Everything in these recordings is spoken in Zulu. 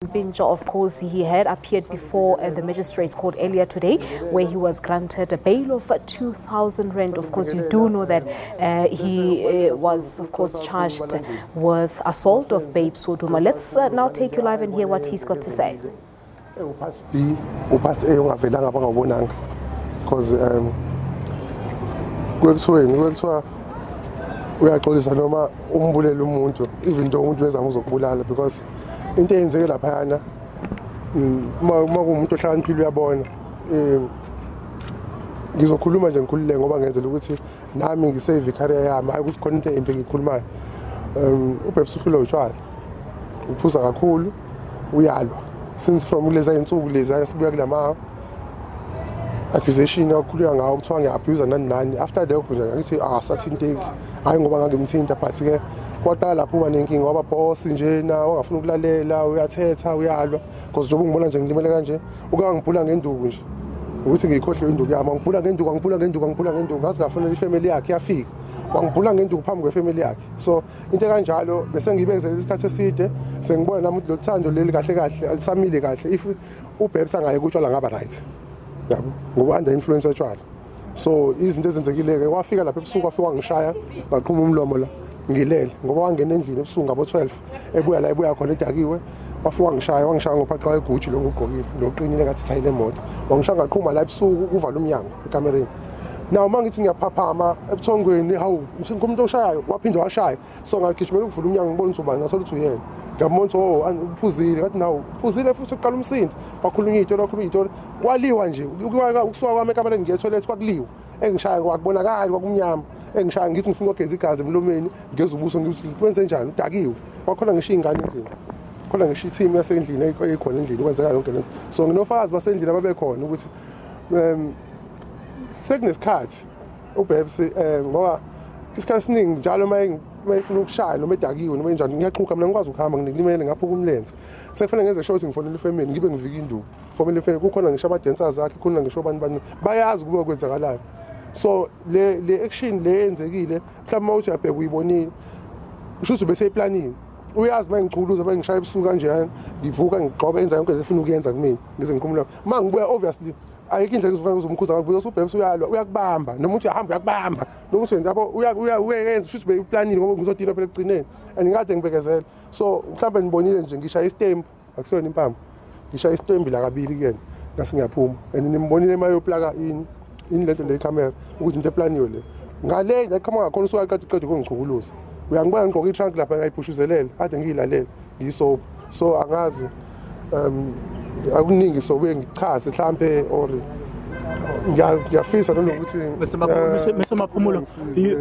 Mampintsha, of course, he had appeared before the magistrates court earlier today, where he was granted a bail of 2,000 rand. Of course, you do know that he was, of course, charged with assault of Babe Soduma. Let's now take you live and hear what he's got to say. Because uyaxolisa noma umbulele umuntu even though umuntu wezama uzokubulala because into eyenzeke laphayana uma kumuntu ohlakaniphile uyabona ngizokhuluma nje ngikhulule ngoba ngenzela ukuthi nami ngisave icareer yami hayi ukuthi khona into embi ngikhulumayo ubhebs uhlulwe utshwala uphuza kakhulu uyalwa since from leza insuku leza sibuya kulama accusation kakhulu ngawo kuthiwa ngiabuse nani after that nje ngithi asathinteki hayi ngoba ngangimthinta but ke kwaqala lapho uba nenkingi ngoba boss nje na ongafuna ukulalela uyathetha uyalwa because njengoba ngibona nje ngilimele kanje ukangibhula ngenduku nje ukuthi ngikhohle induku yami ngibhula ngenduku ngazi ngafuna ifamily yakhe yafika wangibhula ngenduku phambi kwefamily yakhe so into kanjalo bese ngibezela isikhathi eside sengibona nami lo thando leli kahle alisamile kahle if ubhebs angaye kutshwala ngaba right yabo ngoba under influence yotshwala so izinto ezenzekile-ke wafika lapha ebusuku wafika wangishaya waqhuma umlomo la ngilele ngoba wangena endlini ebusuku ngabo-12 ebuya la ebuya khona edakiwe wafika wangishaya ngophaqwa eguji lo ngugqokile loqinile ngathi thayile emoto wangishaya ngaqhuma la ebusuku kuvala umnyango ekamereni now uma ngithi ngiyaphaphama ebuthongweni hawu kumuntu oshayayo waphinde washaya so ngagijimela ukuvula umnyango ngibona ukuthi ubani ngathole ukuthi uyena ngiyambona ukuthi uphuzile ngathi nawu uphuzile futhi uqala umsindo wakhulunywa iy'tori kwaliwa nje ukusuka kwami ekamereni ngiye etoilet kwakuliwa engishaya kwakubonakali kwakumnyama engishaya ngithi ngifuna ukugeza igazi emlomeni ngeza ubuso ngithi kwenze njani udakiwe kwakhona ngisho iy'ngane endlini khona ngisho i-team yasendlini ekhona endlini kwenzeka yonke lento so nginofakazi basendlini ababekhona ukuthi sekunesikhathi ubhebs ngoba isikhathi esiningi njalo uma efuna ukushaya noma edakiwe noma enjani ngiyaxhuka mina ngikwazi ukuhamba ngilimele ngaphuka umlenze sekufanele ngenze sure ukuthi ngifonele ifamily ngibe ngivika induku fonele ifamily kukhona ngisho ama-dancers akhe khona ngisho bani bayazi ukuba kwenzakalayo so le action le yenzekile mhlawumbe uma uthi uyabheka uyibonile usho ukuthi ubeseyiplanini uyazi uma ngichuluza uma ngishaya ebusuku kanjeyani ngivuka ngigqobe enza yonke efuna ukuyenza kumina ngize ngikhumula uma ngibuya obviously ayikho indlela ezofanele uzomkhuza kakhulu because ubhebs uyalwa uyakubamba noma uthi uyahamba uyakubamba noma uthi yabo uyenza usho ukuthi beyiplanile ngoba ngizodila phela ekugcineni and ngikade ngibekezela so mhlawumbe nibonile nje ngishaya istembu akusiyona impambo ngishaya istembu la kabili kuyena ngase ngiyaphuma and nimbonile mayoplaka ini lento le camera ukuthi into eplaniwe le ngale ngiqhamuka ngakhona usuka qeda kongichukuluza uyangibona ngigqoka i-trunk lapha ngayiphushuzelele kade ngiyilalela ngiyisoba so angazi akuningi so ngichaze mhlambe or ngiyafisa nanokuthi Mr. Maphumulo,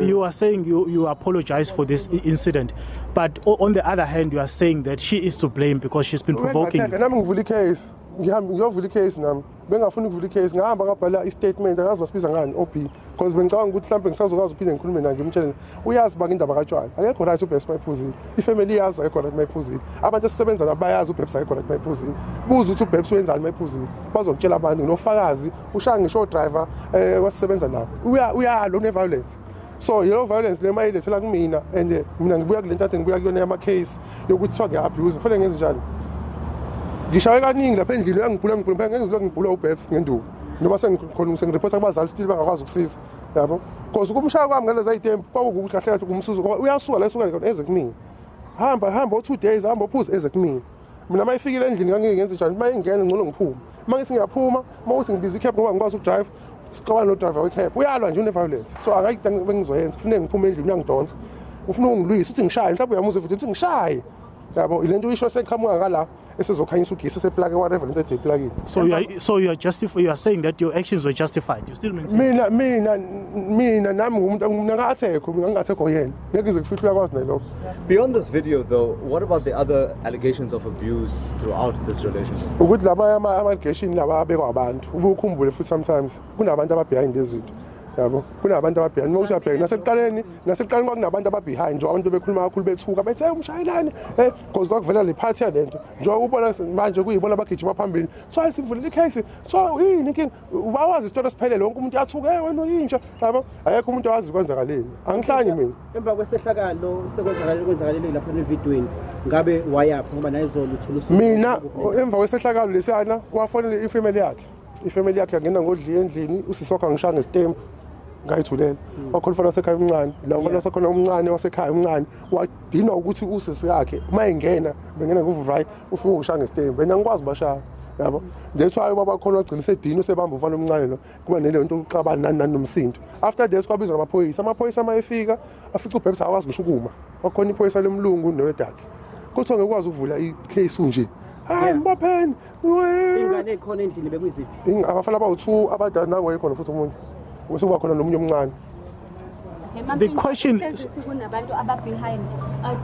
you are saying you apologize for this incident, but on the other hand you are saying that she is to blame because she's been provoking you. Nami ngivula icase ngiyovula icase nami bengafuna ukuvula icase ngahamba ngabhala i-statement angazi basibiza ngani OP because bengicabanga ukuthi mhlawumbe ngisazokwazi uphinde ngikhulume naye ngimtshele uyazi baka indaba katshwala akekho right ubhebs mayiphuzile ifamily yazi akekho right mayiphuzile abantu esisebenza nabo bayazi ubhebs akekho right mayiphuzile buza ukuthi ubhebs wenzani mayiphuzile bazokutshela abantu nofakazi ushaya ngisho driver wasisebenza nabo uyalo ne-violence so yelo violence le mayilethela kumina and mina ngibuya kule ntathe ngibuya kuyona yama-case yokuthi kuthiwa ngiya-abuse kufanele ngenze njani ngishaye kaningi lapha endlini uyangibhula ngibhula ubhebs ngenduku noma sengiripotha kubazali still bangakwazi ukusiza yabo because ukumshaya kwami ngaleza itempu kwakukuthi kahle kahle kumsuzo ngoba uyasuka la esuka khona eze kumina hamba o2 days hamba uphuze eze kumina mina mayifikile endlini ngangenze njani mayingena ngcono ngiphume mangithi ngiyaphuma mawuthi ngibiza icab ngoba ngikwazi ukudrive sicabana no driver wecab uyalwa nje une-violence so akayidinga bengizoyenza kufuneka ngiphume endlini uyangidonsa ufuna ungilwisa uthi ngishaye mhlawumbe uyamuzwa futhi uthi ngishaye yabo ile nto uyisho seqhamuka ngala esizokhanyisa ugesi seplug whatever into edeplugini so you are saying that your actions were justified. You still maintain mina nami ngumuntu ngingathekho yena ngeke ngize kufihle uyakwazi nalokho. Beyond this video though, what about the other allegations of abuse throughout this relationship? Ukuthi laba ama-allegation laba abekwa abantu ukukhumbule futhi sometimes kunabantu ababehind lezi zinto yabo kunabantu ababehind uma usiyabheka nasekuqaleni kwakunabantu ababehind nje abantu bekhuluma kakhulu bethuka bethe umshayelani because kwakuvela le party yalento nje ubona manje kuyibona abagijima phambili so sivulela icase so yini inkinga bawazi isitori esiphelele wonke umuntu yathuka wena uyintsha yabo ayekho umuntu owazi kwenzakaleni angihlanyi mina emva kwesehlakalo sekwenzakalele lapha nevidweni ngabe wayapha ngoba nayizolo uthulusa mina emva kwesehlakalo lesiyana wafonela ifamily yakhe yangena ngodli endlini usisokho angishaya ngestempu ngayithulela wakhona wasekhaya umncane la ufana wasekhona umncane wasekhaya umncane wadinwa ukuthi usisi yakhe uma engena bengena nguvuvrayi ufika ukushaya ngestempu wena ngikwazi bashaya yabo that's why baba khona wagcina sedino sebamba ufana omncane lo kuba nale nto uxabana nani nomsindo after this kwabizwa amaphoyisa ama efika afica ubhebsa awazi ngisho ukuma wakhona iphoyisa lomlungu nowedakhe kuthiwa ngekwazi ukuvula icase nje hayi mbapheni ingane ekhona endlini bekuyiziphi abafana abawu2 abadala nango ekhona futhi umuntu usuba khona nomunye omncane. The question is kunabantu behind.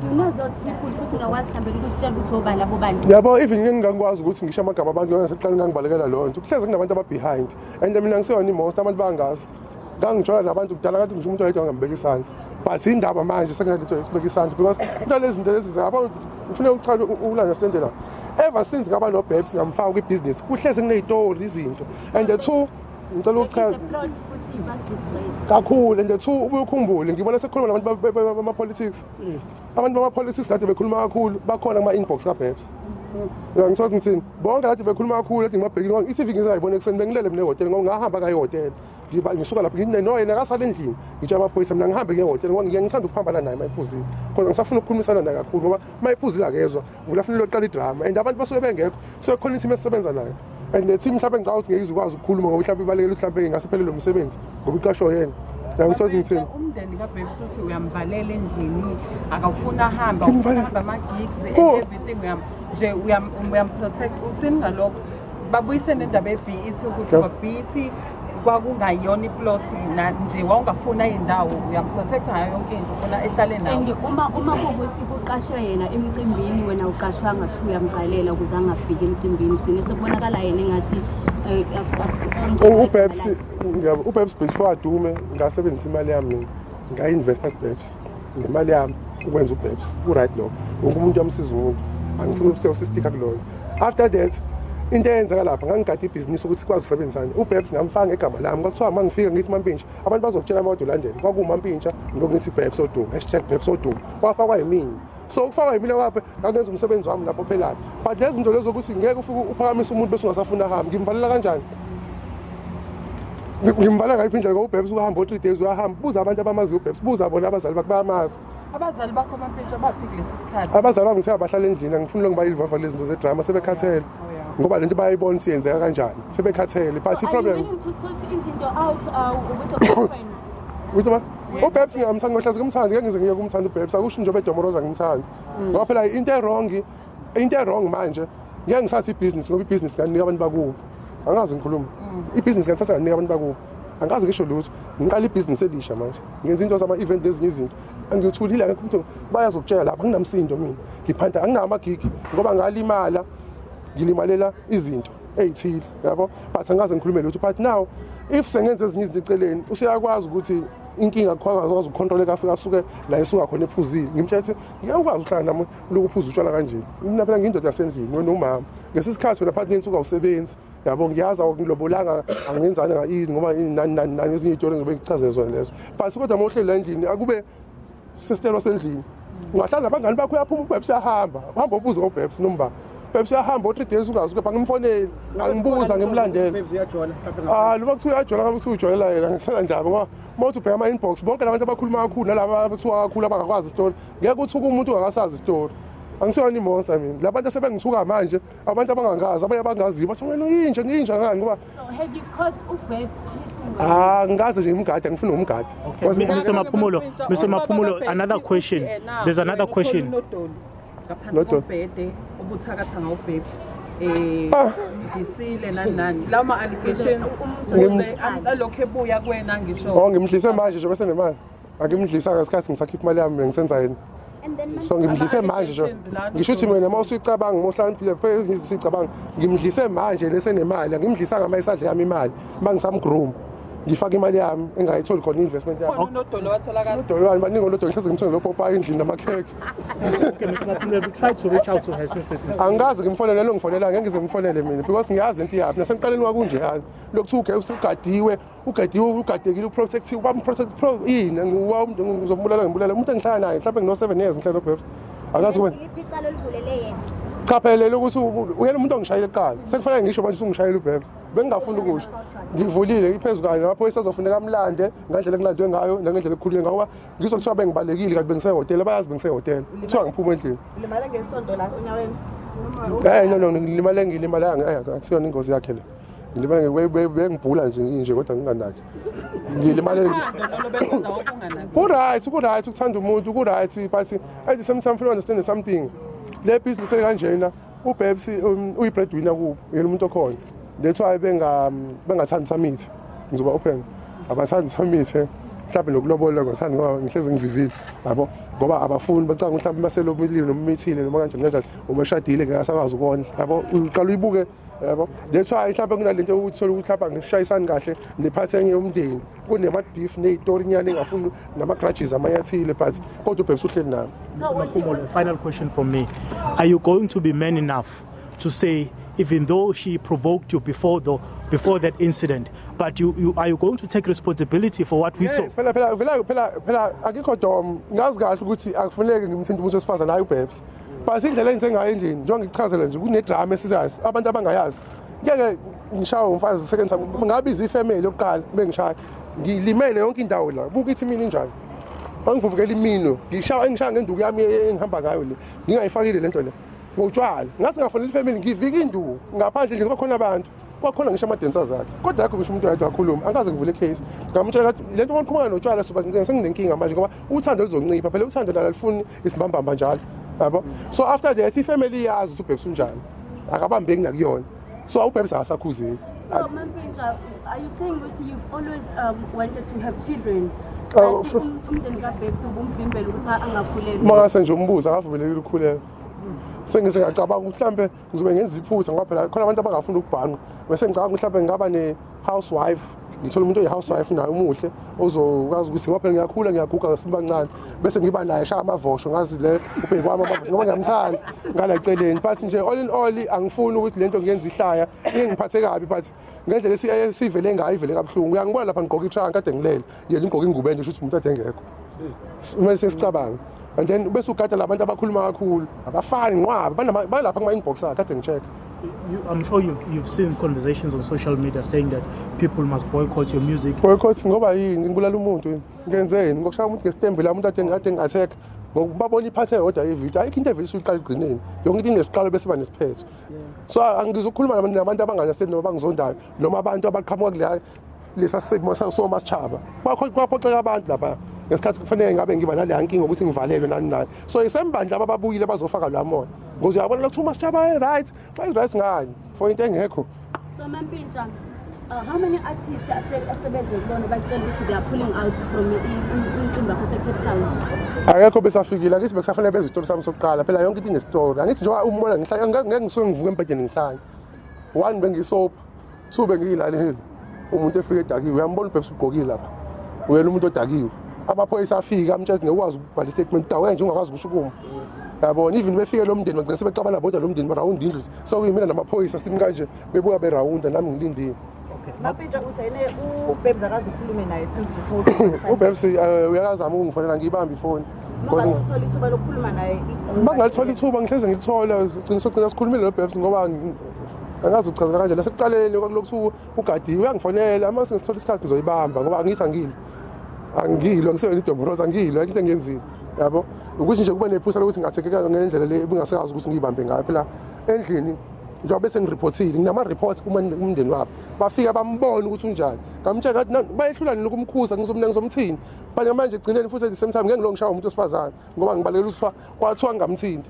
Do you know those people futhi ungawazi mhlawumbe ukusitshela ukuthi obani labo bantu? Yabo even ngingangikwazi ukuthi ngisho amagama abantu ngiseqala ngangibalekela lonto. Kuhleze kunabantu behind and mina ngiseyona most abantu bangazi. Ngangijola nabantu kudala kanti ngisho umuntu oyedwa ngambeka isandla. But indaba manje sekungaletho ekubeka isandla because kunalezi zinto lezi zabo ufuna ukuchala uunderstand la. Ever since ngaba no babes ngamfaka kwi-business kuhleze kunezitori izinto and the two ngicela ukuchaza kakhulu and the two ubukhumbule ngibona sekukhuluma nabantu bama-politics abantu bama-politics kade bekhuluma kakhulu bakhona kuma-inbox kababes ngithola ngithini bonke kade bekhuluma kakhulu kade ngibabhekile i-TV ngizayibona ekuseni bengilele mina ehhotela ngoba ngahamba kaye ehhotela ngisuka lapho ngithi noyena akasala endlini ngitshe amaphoyisa mina ngihambe ngehhotela ngoba ngiyangithanda ukuphambana naye mayiphuzile because ngisafuna ukukhulumisana naye kakhulu ngoba mayiphuzile akezwa vula funa loqala idrama and abantu basuke bengekho so khona i-team esisebenza nayo and the team mhlawumbe ngicabanga ukuthi ngeke izokwazi ukukhuluma ngoba mhlawumbe ibalekile mhlawumbe ngasiphelele umsebenzi ngoba iqasho yena ngithola ngithini umndeni kababes uthi uyamvalela endlini akafuna ahamba ama-gigs and everything nje uyamprotect uthini ngalokho babuyise nendaba ye-BET ukuthi BET kwakungayona iplot nje wawungafuna indawo uyamprotect ngayo yonke into ufuna ehlale nawo and uma kuwukuthi kuqashwe yena emcimbini wena uqashwanga kuthi uyamqalela ukuze angafiki emcimbini ugcine sekubonakala yena engathi ubabes before adume ngasebenzisa imali yami mina nga-investa kubabes ngemali yami ukwenza ubabes ku-right lokho wonke umuntu yamsiza umuntu angifuna ukuthi sesistika kuloyo after that into eyenzeka lapha ngangigada ibhizinisi ukuthi sikwazi ukusebenzisana ubabes ngamfaka ngegama lami kwakuthiwa uma ngifika ngithi Mampintsha abantu bazokutshela ama ulandela kwakuwuMampintsha ngokuthi babes oduma #babes oduma wafakwa yimina so ukufakwa yimina kwapha ngangenza umsebenzi wami lapho phela but lezi zinto lezo ukuthi ngeke ufike uphakamise umuntu bese ungasafuna ahamba ngimvalela kanjani ngimvala ngayiphi indlela ngoba ubabes uhamba 3 days uyahamba buza abantu abamaziyo ubabes buza bona abazali bakhe bayamazi abazali bakho Mampintsha baphike lesi sikhathi abazali bami ngithe bahlala endlini angifuni ngiba ilivava lezi zinto zedrama sebekhathele ngoba lento bayayibona ukuthi yenzeka kanjani sebekhathele but i-problem with ba ubabes ngamthanda ngohlazi kumthanda ngeke ngize ngiye kumthanda ubabes akusho nje bedomoroza ngimthanda ngoba phela into wrong manje ngeke ngisathi ibusiness ngoba ibusiness kanika abantu bakubo angazi ngikhuluma ibusiness ngiyathatha kanika abantu bakubo angazi ngisho lutho ngiqala ibusiness elisha manje ngenza into zama-event ezinye izinto angiyithulile angekho umuntu bayazokutshela lapha anginamsindo mina ngiphantha anginamagigi ngoba ngalimala ngilimalela izinto ey'thile yabo but angaze ngikhulume lutho but now if sengenza ezinye izinto eceleni useyakwazi ukuthi inkinga akwazi ukukhontroleka afika asuke la esuka khona ephuzile ngimtshethe ngeke ukwazi ukuhlala nami lokuphuza utshwala kanje mina phela ngiyindoda yasendlini wena umama ngesikhathi wena phathi ngensuka usebenzi yabo ngiyazi awukulobolanga angenzani ngayini ngoba nani ezinye iy'tori ngibe ngichazele zona lezo but kodwa uma uhleli la endlini akube sesitelo sendlini ungahlala nabangani bakho uyaphuma ubabes uyahamba uhamba ubuze ngobabes nomba babes uyahamba 3 days ungazi ukepha ngimfoneli angibuza ngimlandela noma kuthiwa uyajola ngabe kuthiwa ujolela yena ngisela ndaba ngoba uma uthi ubheka ama-inbox bonke labantu abakhuluma kakhulu nalaba abathuka kakhulu abangakwazi isitori ngeke uthuke umuntu ongakasazi isitori angisiyona imonster mina labantu asebengithuka manje abantu abangangazi abanye abangaziyo bathi wena uyinja ngiyinja ngani ngoba have you caught ubabes cheating ngikaze nje ngimgade ngifuna umgade Mr. Maphumulo, another question. There's another question. ngaphandle ubuthakatha ngawubabes ngisile nani lawo ma-allegations alokhu ebuya kuwena ngisho ngimdlise manje nje bese nemali angimdlisa ngesikhathi ngisakhipha imali yami ngisenza yini so ngimdlise manje nje ngisho ukuthi mina uma usuyicabanga uma uhlaniphile ezinye izinto usuyicabanga ngimdlise manje lesenemali angimdlisanga uma isadla yami imali uma ngisamGqom ngifaka imali yami engayitholi khona investment yami unodolo watholakala udolwane baningi olodolo ngihlezi ngimthenge lopopayi endlini namakhekhe. Okay, Mr. Maphumulo, we tried to reach out to her since this incident. Angikaze ngimfonele lo ngifonela ngeke ngize ngimfonele mina because ngiyazi into yapi nasemqaleni wakunje yani lokuthu ugadiwe ugadekile uprotective bamprotect pro yini ngizombulela ngimbulala umuntu engihlala naye mhlawumbe ngino 7 years ngihlala nobebs akazi ukuthi ipicalo livulele yena cha phela ukuthi uyena umuntu ongishayela eqala sekufanele ngisho manje ungishayela ubebs bengingafuni ukusho ngivulile iphezulu kanye lapho azofuneka amlande ngandlela engilandwe ngayo nangendlela ekukhulule ngayo ngoba ngizokuthiwa bengibalekile kanti bengisehotela bayazi bengisehotela kuthiwa ngiphuma endlini limale ngesonto la unyaweni no ngilimale akusiyona ingozi yakhe le ngilimale bengibhula nje kodwa nginganaki ngilimale ku-right ukuthanda umuntu ku-right but at the same time funa understand something le business ekanjena ubebs uyi-breadwinner kubo yena umuntu okhona that's why bengathandi samithi ngizoba open abathandi samithi mhlawumbe nokulobola ngathandi ngoba ngihlezi ngivivile yabo ngoba abafuni bacanga mhlawumbe baselomilile nomithile noma kanjani umashadile ngeke asakwazi ukondla yabo uqala uyibuke yabo that's why mhlawumbe kunalento ukuthi sola ukuthi lapha ngishayisani kahle nephathe enye umndeni kunema beef nezitori nyane engafuni nama grudges amanyathile but kodwa ubhekisa uhleli nami. Mr. Maphumulo, final question from me. Are you going to be man enough to say, even though she provoked you before that incident, but are you going to take responsibility for what we saw? Yes, phela akikho dom ngazi kahle ukuthi akufuneki ngimthinta umuntu wesifazana naye ubebs. But indlela engisengayo endlini njengoba ngichazela nje kunedrama esizazi abantu abangayazi. Ngeke ngishawe umfazi second time ngabiza ifamily yokuqala bengishaya ngilimele yonke indawo la buka ithi mina injani bangivuvukela imino ngishaya ngenduku yami engihamba ngayo le ngingayifakile lento le ngotshwala ngase ngafonela ifamily ngivika induku ngaphandle nje kwakhona abantu kwakhona ngisho amadensa zakhe kodwa yakho ngisho umuntu wayedwa akhuluma angaze ngivule case ngamtshela ukuthi lento maqhumana notshwala soba senginenkinga manje ngoba uthando luzoncipha phela uthando lalo alifuni isimbambamba njalo yabo so after that ifamily yazi ukuthi ubhebs unjani akabambeki nakuyona so ubhebs akasakhuzeki. So Mampintsha, are you saying that you've always wanted to have children? Mase nje umbuzo akavumelekile ukukhulela sengise ngiyacabanga ukuthi mhlambe ngizobe ngenza iphutha ngoba phela khona abantu abangafuni ukubhanqa bese ngicabanga mhlambe ngaba ne housewife ngithola umuntu oyi-housewife naye umuhle ozokwazi ukuthi ngoba phela ngiyakhula ngiyaguga ngasibancane bese ngiba naye shaya amavosho ngazi le ubheki wami amavosho ngoba ngiyamthanda ngala eceleni but nje all in all angifuni ukuthi lento ngiyenza ihlaya ngiphathe kabi but ngendlela sivele ngayo ivele kabuhlungu uyangibona lapha ngigqoka i-trunk kade ngilele yena ingqoka ingubo enje ukuthi umuntu ade engekho uma sesicabanga and then bese ugada labantu abakhuluma kakhulu abafani nqwaba balapha kuma-inbox akhe kade ngi-check. I'm sure you've seen conversations on social media saying that people must boycott your music. Boycott ngoba yini ngibulala umuntu ngenzeni ngokushaya umuntu ngestembu la umuntu ade ngi-attack ngokubabona iphathe yodwa ividiyo ayikho into evele uyiqala igcineni yonke into inesiqalo bese ba nesiphetho so angizokhuluma nabantu abanganaseni noma bangizondayo noma abantu abaqhamuka kule lesa simo somasitshaba baphoxeka abantu lapha ngesikhathi kufanele ngabe ngiba nale nkinga ukuthi ngivalelwe nani naye so isembandla ababuyile bazofaka la moya ngoba uyabona ukuthi umasitshaba right right ngani for into engekho. So Mampintsha, how many artists they are pulling out from Cape Town? Akekho besafikile akithi bekusafanele beze isitori sami sokuqala phela yonke into inestori angithi njengoba umbona ngihlala ngeke ngisuke ngivuke embhedeni ngihlala 1 bengisopa 2 bengiyilaleli umuntu efike edakiwe uyambona ubhebs ugqokile lapha uyena umuntu odakiwe amaphoyisa afika amtshela ngeke ukwazi ukubhala statement dawo nje ungakwazi ukushukuma yabona even befike lo mndeni bagcina sebecabala bodwa lo mndeni barawundi indlu so kuyimina namaphoyisa simi kanje bebuka berawunda nami ngilindile. Mampintsha uthayine ubebs akazi ukhulume naye since this whole thing. Ubebs uyakazama ukungifonela ngiyibamba ifoni because ngithola ithuba lokukhuluma naye bangalithola ithuba ngihleze ngilithola sigcina sikhulumile lo Bebs ngoba angazi ukuchazela kanjani lasekuqaleni lokuthu ugadiwe uyangifonela mase ngisithola isikhathi ngizoyibamba ngoba angithi angilo ngisebenzisa idomoroza angilo into engiyenzile yabo ukuthi nje kube nephutha lokuthi ngathekeka ngendlela le ebingasazi ukuthi ngiyibambe ngayo phela endlini njengoba bese ngireportile nginama reports kumndeni wabo bafika bambona ukuthi unjani ngamtshela ngathi bayehlulani lokumkhuza ngizomthini banye manje egcineni futhi at the same time ngeke ngilongishaya umuntu osifazana ngoba ngibalekela ukuthi kwathiwa ngamthinta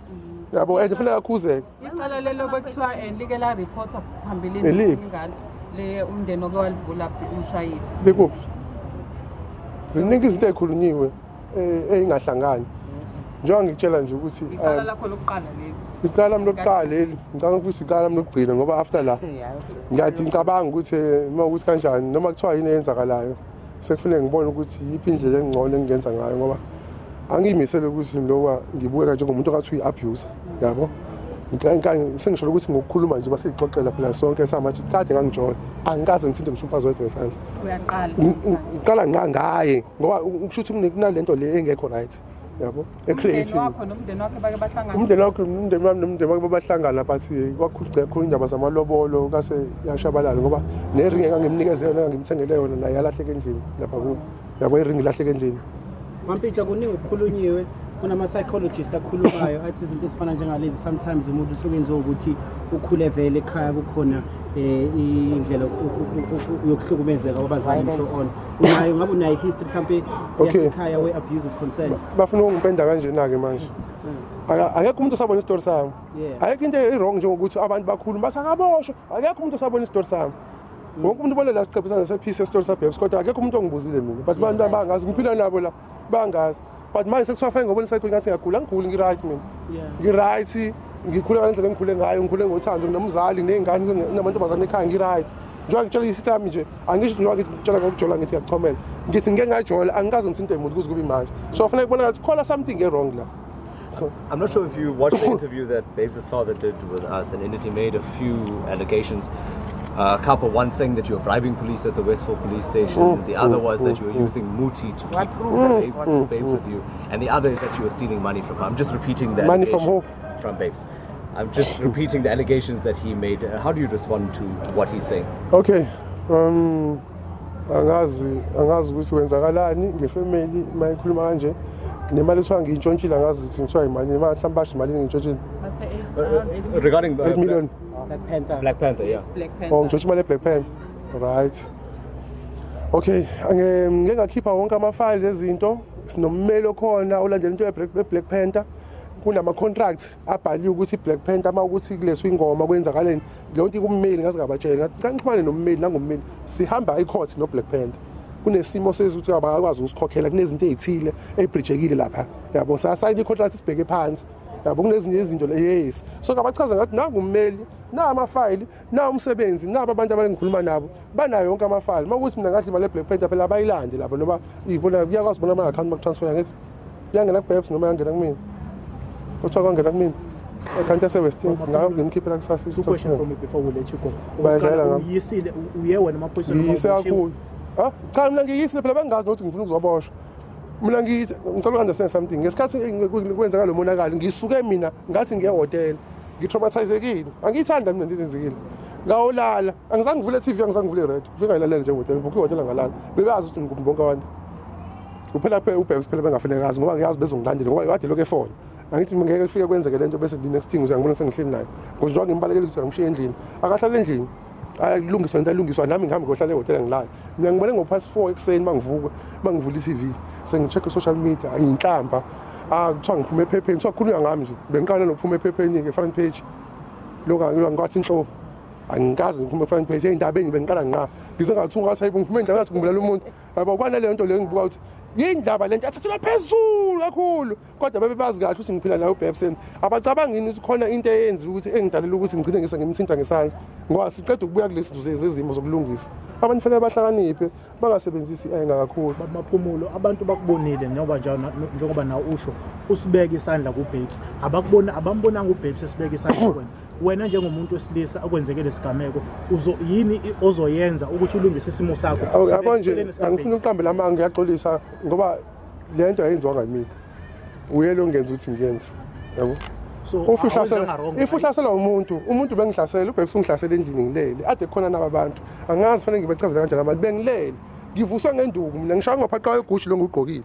yabo and kufanele akhuzeke icala lelo bekuthiwa like la reporter phambilini ngalo le umndeni okwalivula umshayeli lekuphi ziningi izinto ezikhulunyiwe engahlangani njengoba ngikutshela nje ukuthi icala lakho lokuqala leli Isikala lokuqala leli ngicabanga ukuthi isikala lokugcina ngoba after la ngiyathi ngicabanga ukuthi uma ukuthi kanjani noma kuthiwa yini eyenzakalayo sekufanele ngibone ukuthi yiphi indlela engcono engingenza ngayo ngoba angiyimisele ukuthi lokwa ngibukeka njengomuntu ongathi uyi-abuser yabo. Sengisho ukuthi ngokukhuluma nje basixoxela phela sonke samathi kade ngangijola angikaze ngithinte ngisho umfazi wedwa esandla. Uqala ngaye ngoba ukusho ukuthi kunalento le engekho right yabo ecreating umndeni wakho nomndeni wakho bahlangana bathi kwakhulu indaba zamalobolo kase yashabalala ngoba nering engangimnikeze yona engangimthengele yona naye yalahleka endlini lapha ku yabo iring ilahleka endlini. Mampintsha kuningi ukukhulunyiwe kunama-psychologist akhulumayo athi izinto ezifana njengalezi sometimes umuntu usuke enziwa ukuthi ukhule vele ekhaya kukhona indlela yokuhlukumezeka kwabazali and so on. Unayo ngabe unayo history mhlawumbe yasekhaya where abuse is concerned? Bafuna ungipenda kanjena-ke manje akekho umuntu osabona isitori sami, akekho into i-wrong njengokuthi abantu bakhuluma bathi akaboshwa, akekho umuntu osabona isitori sami. Wonke umuntu ubone la siqephesana sepiece yesitori sabhebs kodwa akekho umuntu ongibuzile mina but abantu bangazi ngiphila nabo la bangazi. But manje sekuthiwa fanele ngobona isayikho ngathi ngiyagula ngiguli ngi-right mina ngi-right ngikhule ngendlela engikhule ngayo ngikhule ngothando nomzali ney'ngane namantombazane ekhaya ngi-right. Njengoba ngitshela isithi yami nje angisho njengoba ngithi ngitshela ngokujola ngithi ngiyachomela ngithi ngike ngajola angikaze ngithinte umuntu kuze kube manje so fanele kubona ngathi khona something wrong la. So I'm not sure if you watched the interview that Babes' father did with us, and in it he made a few allegations. A couple, one saying that you were bribing police at the Westford police station, the other was that you were using Muti to keep Babes with you, and the other is that you were stealing money from her. I'm just repeating the money from who? From Babes. I'm just repeating the allegations that he made. How do you respond to what he's saying? Okay, angazi ukuthi wenzakalani ngefamily mayikhuluma kanje nemali ethiwa ngiyintshontshile angazi ukuthi ngithiwa imali mhlawumbe basho imali ngiyintshontshile regarding 8 million. Black Panther, yeah. Ngitshontshe imali Black Panther, right. Okay, ngeke ngakhipha wonke ama-files ezinto sinommeli okhona olandela into ye-Black Panther. Kunama-contract abhaliwe ukuthi Black Panther uma ukuthi kuleswa ingoma kwenzakaleni leyo nto kummeli ngaze ngabatshela ngathi xa ngixhumane nommeli nangommeli sihamba i-court no-Black Panther. Kunesimo sezuthi abakwazi ukusikhokhela kunezinto ezithile ey'brijekile lapha yabo sasayina i-contract sibheke phansi yabo kunezinye izinto yes so ngabachaza ngathi nangummeli na amafayili na umsebenzi nabo abantu abangikhuluma nabo banayo yonke amafayili uma ukuthi mina ngathi imali ye-Black Panther phela abayilande lapho noma ibona kuyakwazi bona ama-account bakutransfer ngithi yangena ku-Babes noma yangena kumina kuthiwa kwangena kumina account yase-Westin ngayo ngimkhiphela kusasa. Two questions for me before we let you go. Bayadlela uye wena amaphoyisa ngiyise kakhulu cha mina ngiyisile phela bangazi nokuthi ngifuna ukuzoboshwa mina ngicela uku-understand something ngesikhathi kwenzeka lo monakalo ngisuke mina ngathi ngiyehhotela ngi-traumatizekile angiyithanda mina into ezenzekile ngawolala angizange ngivule TV angizange ngivule radio ufike ngayilalela nje ngihotela ngibukhe ihhotela ngalala bebazi ukuthi ngikuphi bonke abantu kuphela uBabes phela bengafanelekazi ngoba ngiyazi bezongilandela ngoba kade lokho efona angithi ngeke kufike kwenzeke lento bese next thing uzangibona sengihleli naye ngoba njengoba ngimbalekele ukuthi ngishiye endlini akahlala endlini ayalungiswa into alungiswa nami ngihambe ngohlala ehhotela ngilala mina ngibone ngo-4 ekuseni mangivuka mangivula i-TV sengi-check social media ayinhlamba kuthiwa ngiphume ephepheni kuthiwa kukhulunywa ngami nje bengiqala nokuphuma ephepheni-ke front page lokho ngikwathi inhloko angikazi ngiphume front page ey'ndabeni bengiqala nqa ngize ngathi ungathi hayibo ngiphume endaba yathi ngibulala umuntu yabo kwanaleyo nto leyo ngibuka ukuthi yindaba lento athathela phezulu kakhulu kodwa bebebazi kahle ukuthi ngiphila nayo uBabes abacabangini ukuthi khona into eyenza ukuthi engidalela ukuthi ngigcine ngimthinta ngesandla ngoba siqeda ukubuya kulezi zinto zezimo zokulungisa abantu fanele bahlakaniphe bangasebenzisi i-anger kakhulu. Maphumulo abantu bakubonile njengoba nawe usho usibeka isandla kuBabes abambonanga uBabes esibeka isandla kwena wena njengomuntu wesilisa okwenzeke lesigameko yini ozoyenza ukuthi ulungise isimo sakho? Yabo nje angifuni ukuqambela amanga ngiyaxolisa ngoba le nto ayenziwa ngamina uyelo ongenza ukuthi ngiyenze yabo. So ifihlasela umuntu bengihlasela uBabes ungihlasela endlini ngilele ade khona naba bantu angazi fanele ngibechazela kanjani abantu bengilele ngivuswa ngenduku mina ngishaya ngaphaqa kwegushi lo ngigqokile.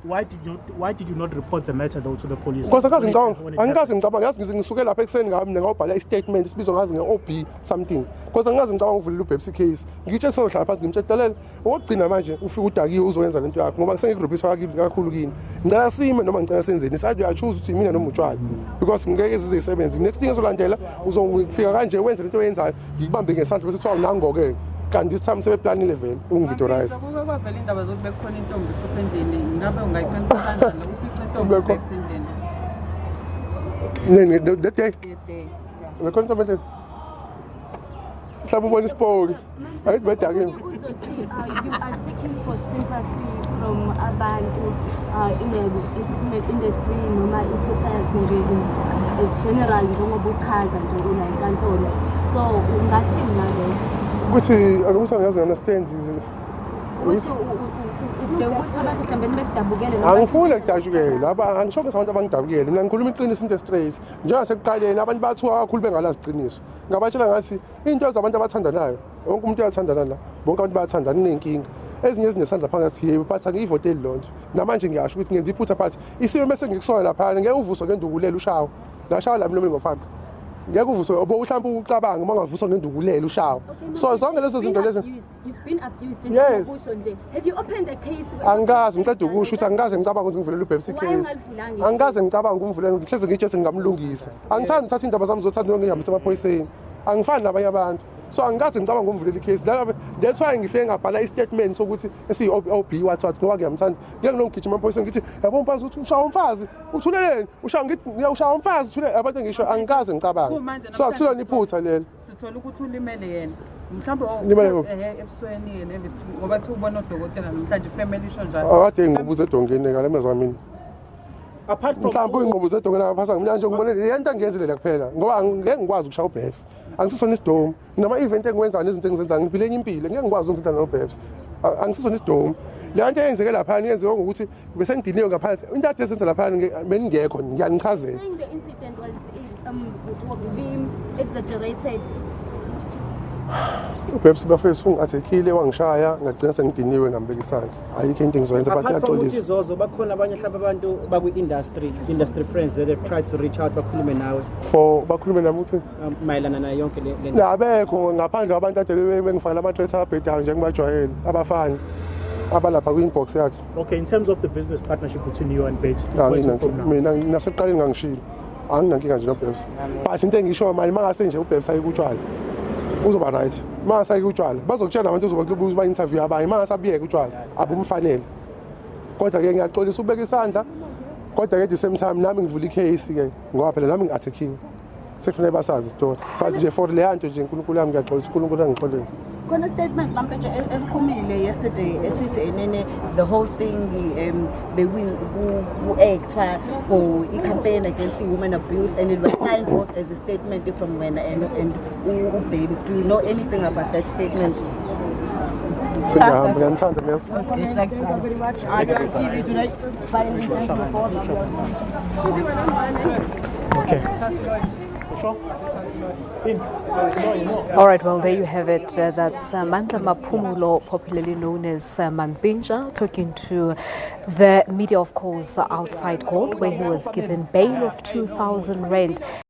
Why did you not report the matter though to the police? Because angikaze ngicabanga yazi ngisuke lapha ekuseni ngami mina ngawubhala i-statement sibizwa ngazi nge-OB something because angikaze ngicabanga ukuvulela uBabes case ngitshe sohlala phansi ngimtshetelela okugcina manje ufike udakiwe uzoyenza lento yakho ngoba sengigroupiswa kakhulu kini ngicela sime noma ngicela senzeni side uyachoose ukuthi mina noma utshwala because ngeke zizeyisebenzi next thing ezolandela uzofika kanje wenze lento oyenzayo ngikubambe ngesandla bese kuthiwa nangoke kanti this time sebeplanile vele ungivictorize. Kwavela indaba zokuthi bekhona intombi futhi endlini ngabe ungayiqinisekisa kanjani ufice intombi endlini? That day ngikhona into manje mhlawumbe ubona isipoki ayithi bedakini You are seeking for sympathy from abantu in the entertainment industry noma i-society nje is general njengoba uchaza nje ula enkantolo. So ungathini ngalokho? ukuthi akubusa ngiyazi understand angifuni ukudabukela angisho ukuthi abantu abangidabukele mina ngikhuluma iqiniso into straight njengoba sekuqaleni abantu bathuka kakhulu bengalazi iqiniso ngabatshela ngathi into zabantu abathandanayo wonke umuntu uyathandana la bonke abantu bayathandana kunenkinga ezinye ezinesandla phakathi yebo but angiyivoteli lonto namanje ngiyasho ukuthi ngenza iphutha phathi isimo bese ngikusola lapha ngeke uvuswe ngendukulela ushawo ngashawa la mlomeni ngofaka ngeke uvuswe obo mhlawumbe ucabanga uma ngavuswa ngendukulela ushawo so zonke lezo zinto lezi You've been abused in Yes. Have you opened a case? Angikaze ngicela ukusho ukuthi angikaze ngicabanga ukuthi ngivulela uBabs case. Angikaze ngicabanga ukumvulela ngihleze ngitshethe ngingamlungisa. Angithandi ngithatha indaba zami zothanda ngihambisa emaphoyiseni. Angifani nabanye abantu. So angikaze ngicabanga ukumvulela icase. That's why ngifike ngabhala istatement sokuthi esiyi-OB wathi ngoba ngiyamthanda. Ngeke ngigijima emaphoyiseni ngithi yabo mfazi uthi ushaya umfazi. Uthuleleni? Ushaya ngithi ngiyawushaya umfazi uthule abantu ngisho angikaze ngicabanga. So akusilona iphutha lelo. Sithola ukuthi ulimele yena. Mhlawumbe ebusweni yena ngoba thi ubona udokotela namhlanje family isho njalo. Akade ngiqubuze edongeni ngale mezamini. Apart from Mhlawumbe inqubuze edongeni aphasa mina nje ngibone le nto angiyenzelela kuphela ngoba ngeke ngikwazi ukushaya uBabs. Angisisona isidomu. Noma event engiwenzayo nezinto engizenzayo ngiphile enye impilo ngeke ngikwazi ukwenza noBabs. Angisisona isidomu. Le nto eyenzeke lapha yenziwe ngokuthi bese ngidiniwe ngaphandle. Into ade esenza lapha mina ngingekho ngiyanichazela. The incident was being exaggerated. uBabs bafethu ungathekile wangishaya ngagcina sengidiniwe ngambeka isandla ayikho into engizoyenza but Apart iyaxolisa from Zozo bakhona abanye mhlawumbe abantu industry friends that have tried to reach out bakhulume nawe for bakhulume nami ukuthi mayelana nayo yonke le nabekho ngaphandle abantu ade bengifakela ama-threats abhedayo njengibajwayele abafani abalapha kwi-inbox yakhe. Okay, in terms of the business partnership between you and Babs, mina nasekuqaleni ngangishilo anginankinga nje noBabs but into engisho manje mangase nje uBabs ayikutshwala uzoba right mangase ayikutshwala bazokutshela abantu uzoba ba-interview abanye mangase abiyeke utshwala abumfanele kodwa-ke ngiyaxolisa ubeka isandla kodwa-ke at the same time nami ngivula icase-ke ngoba phela nami ngi-athekiwe sekufanele basazi isitori but nje for leya nto nje uNkulunkulu yami ngiyaxolisa uNkulunkulu angixolele. Khona statement Mampintsha esiphumile yesterday esithi enene the whole thing act for a campaign against women abuse and it was signed off as a statement from when and Babs. Do you know anything about that statement? Sengiyahamba ngiyanithanda ngeso. Thank you very much. TV tonight. Finally, thank you for okay. Sure. All right, well, there you have it. That's Mandla Maphumulo, popularly known as Mampintsha, talking to the media, of course, outside court, where he was given bail of 2,000 rand.